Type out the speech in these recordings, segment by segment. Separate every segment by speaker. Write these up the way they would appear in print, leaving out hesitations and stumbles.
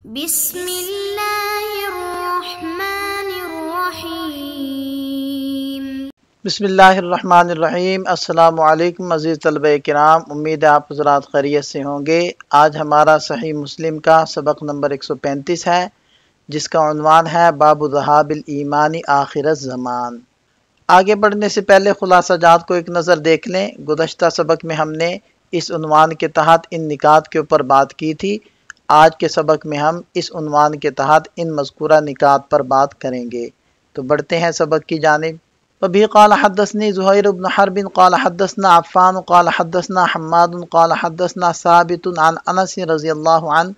Speaker 1: بسم اللہ الرحمن الرحیم۔
Speaker 2: بسم اللہ الرحمن الرحیم۔ السلام علیکم عزیز طلبہ کرام، امید ہے آپ حضرات خیریت سے ہوں گے۔ آج ہمارا صحیح مسلم کا سبق نمبر 135 ہے، جس کا عنوان ہے باب ذہاب الایمان آخر الزمان۔ آگے بڑھنے سے پہلے خلاصہ جات کو ایک نظر دیکھ لیں۔ گزشتہ سبق میں ہم نے اس عنوان کے تحت ان نکات کے اوپر بات کی تھی۔ آج کے سبق میں ہم اس عنوان کے تحت ان مذکورہ نکات پر بات کریں گے۔ تو بڑھتے ہیں سبق کی جانب۔ وبه قال حدثني زهير بن حرب قال حدثنا عفان قال حدثنا حماد قال حدثنا ثابت عن انس رضی اللہ عنہ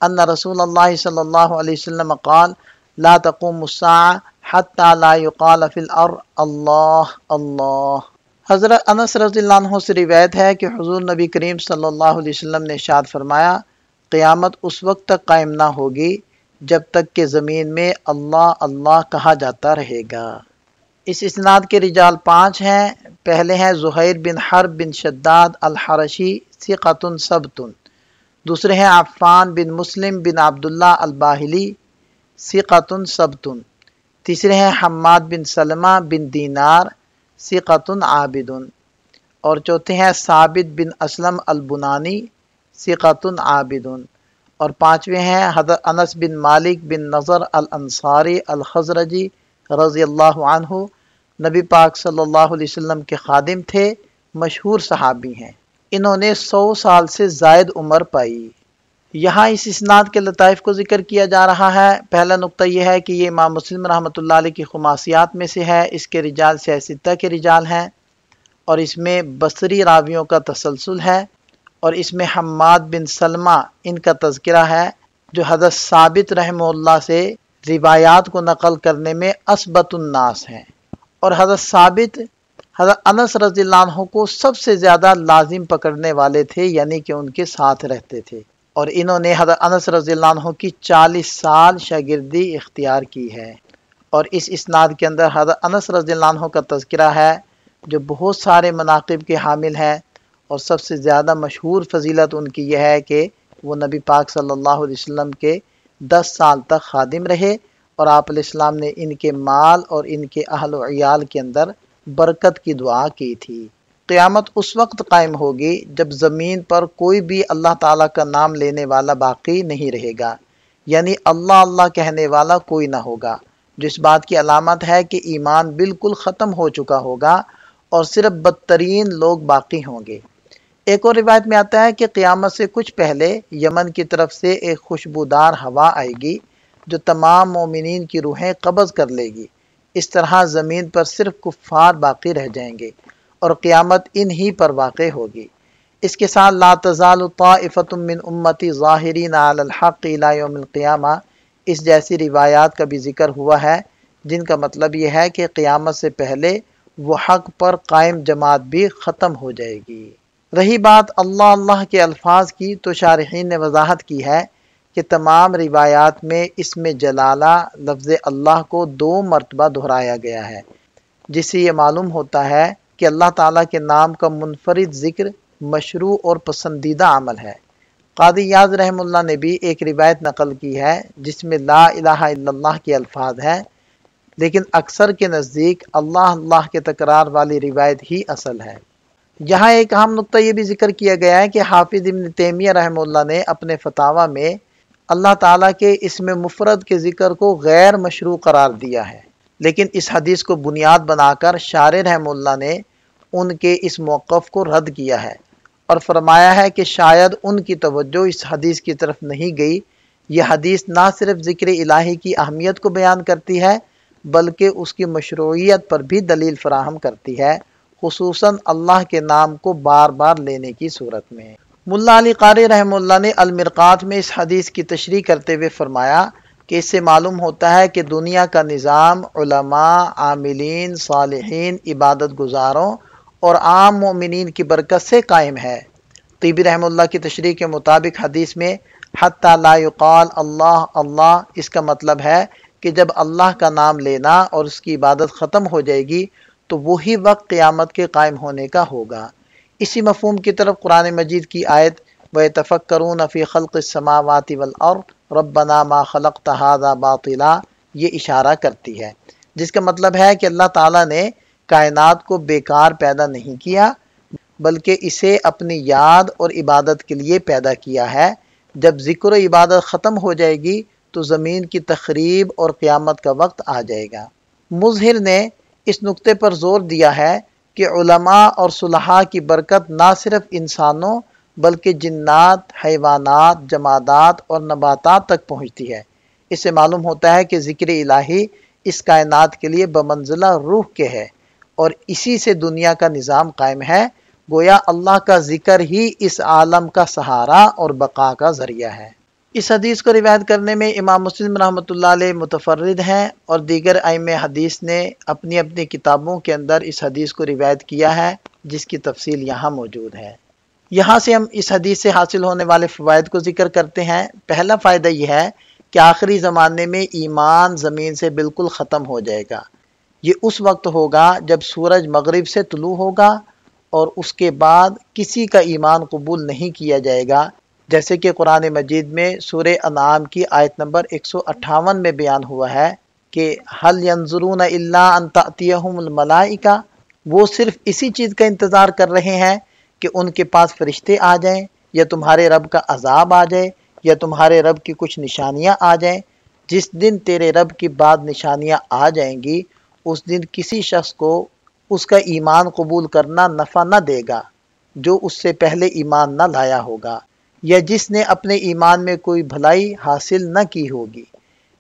Speaker 2: ان رسول اللہ صلی اللہ علیہ وسلم قال لا تقوم الساعة حتى لا يقال في الارض اللہ اللہ۔ حضرت انس رضی اللہ عنہ سے روایت ہے کہ حضور نبی کریم صلی اللہ علیہ وسلم نے ارشاد فرمایا، قیامت اس وقت تک قائم نہ ہوگی جب تک کہ زمین میں اللہ اللہ کہا جاتا رہے گا۔ اس اسناد کے رجال 5 ہیں۔ پہلے ہیں زہیر بن حرب بن شداد الحرشی ثقۃ ثبت۔ دوسرے ہیں عفان بن مسلم بن عبداللہ الباہلی ثقۃ ثبت۔ تیسرے ہیں حماد بن سلمہ بن دینار ثقۃ عابد۔ اور چوتھے ہیں ثابت بن اسلم البنانی ثقۃ عابد۔ اور پانچویں ہیں حضرت انس بن مالک بن نضر الانصاری الخزرجی رضی اللہ عنہ، نبی پاک صلی اللہ علیہ وسلم کے خادم تھے، مشہور صحابی ہیں۔ انہوں نے 100 سال سے زائد عمر پائی۔ یہاں اس اسناد کے لطائف کو ذکر کیا جا رہا ہے۔ پہلا نقطہ یہ ہے کہ یہ امام مسلم رحمۃ اللہ علیہ کی خماسیات میں سے ہے۔ اس کے رجال سیاستہ کے رجال ہیں، اور اس میں بصری راویوں کا تسلسل ہے، اور اس میں حماد بن سلمہ ان کا تذکرہ ہے، جو حضرت ثابت رحمہ اللہ سے روایات کو نقل کرنے میں اثبت الناس ہیں، اور حضرت ثابت حضرت انس رضی اللہ عنہ کو سب سے زیادہ لازم پکڑنے والے تھے، یعنی کہ ان کے ساتھ رہتے تھے، اور انہوں نے حضرت انس رضی اللہ عنہ کی 40 سال شاگردی اختیار کی ہے۔ اور اس اسناد کے اندر حضرت انس رضی اللہ عنہ کا تذکرہ ہے، جو بہت سارے مناقب کے حامل ہیں، اور سب سے زیادہ مشہور فضیلت ان کی یہ ہے کہ وہ نبی پاک صلی اللہ علیہ وسلم کے 10 سال تک خادم رہے، اور آپ علیہ السلام نے ان کے مال اور ان کے اہل و عیال کے اندر برکت کی دعا کی تھی۔ قیامت اس وقت قائم ہوگی جب زمین پر کوئی بھی اللہ تعالیٰ کا نام لینے والا باقی نہیں رہے گا، یعنی اللہ اللہ کہنے والا کوئی نہ ہوگا، جو اس بات کی علامت ہے کہ ایمان بالکل ختم ہو چکا ہوگا اور صرف بدترین لوگ باقی ہوں گے۔ ایک اور روایت میں آتا ہے کہ قیامت سے کچھ پہلے یمن کی طرف سے ایک خوشبودار ہوا آئے گی جو تمام مومنین کی روحیں قبض کر لے گی۔ اس طرح زمین پر صرف کفار باقی رہ جائیں گے، اور قیامت انہی پر واقع ہوگی۔ اس کے ساتھ لا تزال طائفۃ من امتی ظاہرین علی الحق الی یوم القیامہ، اس جیسی روایات کا بھی ذکر ہوا ہے، جن کا مطلب یہ ہے کہ قیامت سے پہلے وہ حق پر قائم جماعت بھی ختم ہو جائے گی۔ رہی بات اللہ اللہ کے الفاظ کی، تو شارحین نے وضاحت کی ہے کہ تمام روایات میں اسم جلالہ لفظ اللہ کو 2 مرتبہ دہرایا گیا ہے، جس سے یہ معلوم ہوتا ہے کہ اللہ تعالیٰ کے نام کا منفرد ذکر مشروع اور پسندیدہ عمل ہے۔ قاضی یاض رحمہ اللہ نے بھی ایک روایت نقل کی ہے جس میں لا الہ الا اللہ کے الفاظ ہیں، لیکن اکثر کے نزدیک اللہ اللہ کے تکرار والی روایت ہی اصل ہے۔ یہاں ایک اہم نقطہ یہ بھی ذکر کیا گیا ہے کہ حافظ ابن تیمیہ رحمہ اللہ نے اپنے فتاویٰ میں اللہ تعالیٰ کے اسم مفرد کے ذکر کو غیر مشروع قرار دیا ہے، لیکن اس حدیث کو بنیاد بنا کر شارح رحمہ اللہ نے ان کے اس موقف کو رد کیا ہے، اور فرمایا ہے کہ شاید ان کی توجہ اس حدیث کی طرف نہیں گئی۔ یہ حدیث نہ صرف ذکر الہی کی اہمیت کو بیان کرتی ہے، بلکہ اس کی مشروعیت پر بھی دلیل فراہم کرتی ہے، خصوصاً اللہ کے نام کو بار بار لینے کی صورت میں۔ ملا علی قاری رحمہ اللہ نے المرقات میں اس حدیث کی تشریح کرتے ہوئے فرمایا کہ اس سے معلوم ہوتا ہے کہ دنیا کا نظام علماء، عاملین، صالحین، عبادت گزاروں اور عام مومنین کی برکت سے قائم ہے۔ طیبی رحمہ اللہ کی تشریح کے مطابق حدیث میں حتی لا یقال اللہ اللہ، اس کا مطلب ہے کہ جب اللہ کا نام لینا اور اس کی عبادت ختم ہو جائے گی تو وہی وقت قیامت کے قائم ہونے کا ہوگا۔ اسی مفہوم کی طرف قرآن مجید کی آیت وَيَتَفَكَّرُونَ فِي خَلْقِ السَّمَاوَاتِ وَالْأَرْضِ ربنا ما خلقت ھذا باطلا یہ اشارہ کرتی ہے، جس کا مطلب ہے کہ اللہ تعالیٰ نے کائنات کو بیکار پیدا نہیں کیا، بلکہ اسے اپنی یاد اور عبادت کے لیے پیدا کیا ہے۔ جب ذکر و عبادت ختم ہو جائے گی تو زمین کی تخریب اور قیامت کا وقت آ جائے گا۔ مظہر نے اس نقطے پر زور دیا ہے کہ علماء اور صلحاء کی برکت نہ صرف انسانوں بلکہ جنات، حیوانات، جمادات اور نباتات تک پہنچتی ہے۔ اس سے معلوم ہوتا ہے کہ ذکر الہی اس کائنات کے لیے بمنزلہ روح کے ہے اور اسی سے دنیا کا نظام قائم ہے۔ گویا اللہ کا ذکر ہی اس عالم کا سہارا اور بقا کا ذریعہ ہے۔ اس حدیث کو روایت کرنے میں امام مسلم رحمۃ اللہ علیہ متفرد ہیں اور دیگر ائمہ حدیث نے اپنی اپنی کتابوں کے اندر اس حدیث کو روایت کیا ہے، جس کی تفصیل یہاں موجود ہے۔ یہاں سے ہم اس حدیث سے حاصل ہونے والے فوائد کو ذکر کرتے ہیں۔ پہلا فائدہ یہ ہے کہ آخری زمانے میں ایمان زمین سے بالکل ختم ہو جائے گا۔ یہ اس وقت ہوگا جب سورج مغرب سے طلوع ہوگا اور اس کے بعد کسی کا ایمان قبول نہیں کیا جائے گا، جیسے کہ قرآن مجید میں سورہ انعام کی آیت نمبر 158 میں بیان ہوا ہے کہ هل ينظرون الا ان تأتيهم الملائکہ، وہ صرف اسی چیز کا انتظار کر رہے ہیں کہ ان کے پاس فرشتے آ جائیں، یا تمہارے رب کا عذاب آ جائے، یا تمہارے رب کی کچھ نشانیاں آ جائیں۔ جس دن تیرے رب کی بعد نشانیاں آ جائیں گی، اس دن کسی شخص کو اس کا ایمان قبول کرنا نفع نہ دے گا جو اس سے پہلے ایمان نہ لایا ہوگا، یا جس نے اپنے ایمان میں کوئی بھلائی حاصل نہ کی ہوگی۔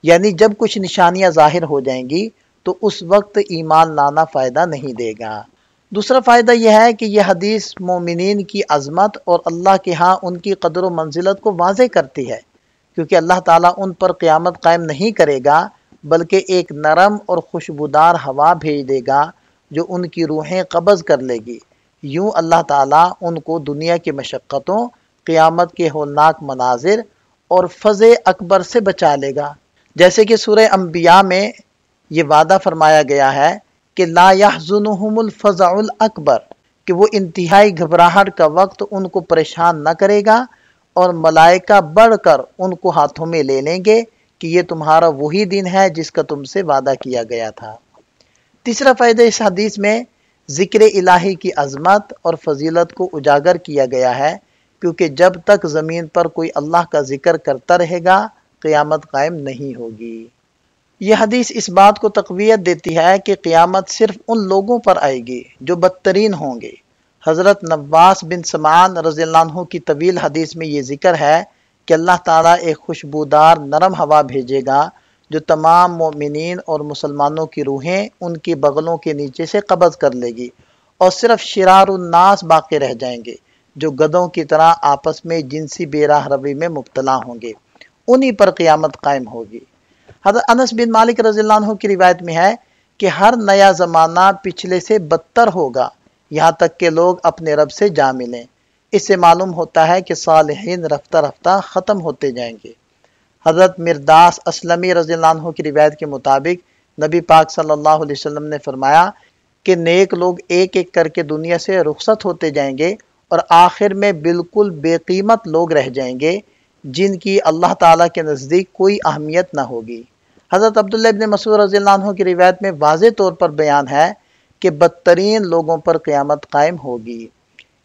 Speaker 2: یعنی جب کچھ نشانیاں ظاہر ہو جائیں گی تو اس وقت ایمان لانا فائدہ نہیں دے گا۔ دوسرا فائدہ یہ ہے کہ یہ حدیث مومنین کی عظمت اور اللہ کے ہاں ان کی قدر و منزلت کو واضح کرتی ہے، کیونکہ اللہ تعالیٰ ان پر قیامت قائم نہیں کرے گا بلکہ ایک نرم اور خوشبودار ہوا بھیج دے گا جو ان کی روحیں قبض کر لے گی۔ یوں اللہ تعالیٰ ان کو دنیا کی مشقتوں، قیامت کے ہولناک مناظر اور فضح اکبر سے بچا لے گا، جیسے کہ سورہ انبیاء میں یہ وعدہ فرمایا گیا ہے کہ لا يحزنهم الفزع الاکبر، کہ وہ انتہائی گھبراہٹ کا وقت ان کو پریشان نہ کرے گا اور ملائکہ بڑھ کر ان کو ہاتھوں میں لے لیں گے کہ یہ تمہارا وہی دن ہے جس کا تم سے وعدہ کیا گیا تھا۔ تیسرا فائدہ اس حدیث میں ذکر الہی کی عظمت اور فضیلت کو اجاگر کیا گیا ہے، کیونکہ جب تک زمین پر کوئی اللہ کا ذکر کرتا رہے گا قیامت قائم نہیں ہوگی۔ یہ حدیث اس بات کو تقویت دیتی ہے کہ قیامت صرف ان لوگوں پر آئے گی جو بدترین ہوں گے۔ حضرت نواس بن سمعان رضی اللہ عنہ کی طویل حدیث میں یہ ذکر ہے کہ اللہ تعالیٰ ایک خوشبودار نرم ہوا بھیجے گا جو تمام مومنین اور مسلمانوں کی روحیں ان کی بغلوں کے نیچے سے قبض کر لے گی، اور صرف شرار الناس باقی رہ جائیں گے جو گدھوں کی طرح آپس میں جنسی بے راہ روی میں مبتلا ہوں گے۔ انہی پر قیامت قائم ہوگی۔ حضرت انس بن مالک رضی اللہ عنہ کی روایت میں ہے کہ ہر نیا زمانہ پچھلے سے بدتر ہوگا یہاں تک کہ لوگ اپنے رب سے جا ملیں۔ اس سے معلوم ہوتا ہے کہ صالحین رفتہ رفتہ ختم ہوتے جائیں گے۔ حضرت مرداس اسلمی رضی اللہ عنہ کی روایت کے مطابق نبی پاک صلی اللہ علیہ وسلم نے فرمایا کہ نیک لوگ ایک ایک کر کے دنیا سے رخصت ہوتے جائیں گے اور آخر میں بالکل بے قیمت لوگ رہ جائیں گے جن کی اللہ تعالیٰ کے نزدیک کوئی اہمیت نہ ہوگی۔ حضرت عبداللہ ابن مسعود رضی اللہ عنہ کی روایت میں واضح طور پر بیان ہے کہ بدترین لوگوں پر قیامت قائم ہوگی۔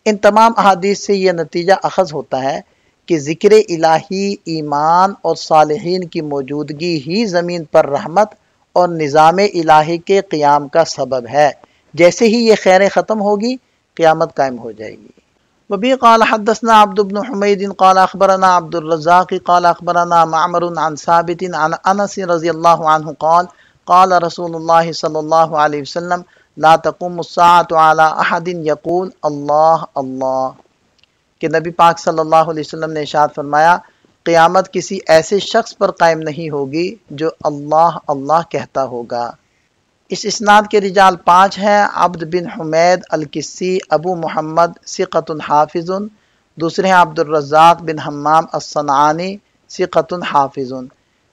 Speaker 2: ان تمام احادیث سے یہ نتیجہ اخذ ہوتا ہے کہ ذکر الہی، ایمان اور صالحین کی موجودگی ہی زمین پر رحمت اور نظام الہی کے قیام کا سبب ہے۔ جیسے ہی یہ خیر ختم ہوگی قیامت قائم ہو جائے گی۔ وبه قال حدثنا عبد بن حمید قال اخبرنا عبد الرزاق قال اخبرنا معمر عن ثابت عن انس رضی اللہ عنہ قال قال رسول اللہ صلی اللہ علیہ وسلم لا تقوم الساعة على احد يقول اللہ اللہ، کہ نبی پاک صلی اللہ علیہ وسلم نے ارشاد فرمایا قیامت کسی ایسے شخص پر قائم نہیں ہوگی جو اللہ اللہ کہتا ہوگا۔ اس اسناد کے رجال 5 ہیں۔ عبد بن حمید الکسی ابو محمد ثقۃ حافظ، دوسرے ہیں عبد الرزاق بن حمام الصنعانی ثقۃ حافظ،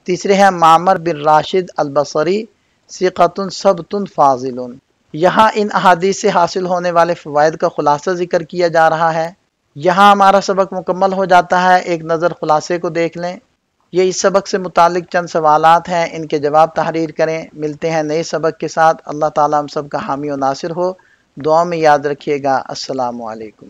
Speaker 2: تیسرے ہیں معمر بن راشد البصری ثقۃ ثبت فاضل۔ یہاں ان احادیث سے حاصل ہونے والے فوائد کا خلاصہ ذکر کیا جا رہا ہے۔ یہاں ہمارا سبق مکمل ہو جاتا ہے۔ ایک نظر خلاصے کو دیکھ لیں۔ یہ اس سبق سے متعلق چند سوالات ہیں، ان کے جواب تحریر کریں۔ ملتے ہیں نئے سبق کے ساتھ۔ اللہ تعالیٰ ہم سب کا حامی و ناصر ہو۔ دعا میں یاد رکھیے گا۔ السلام علیکم۔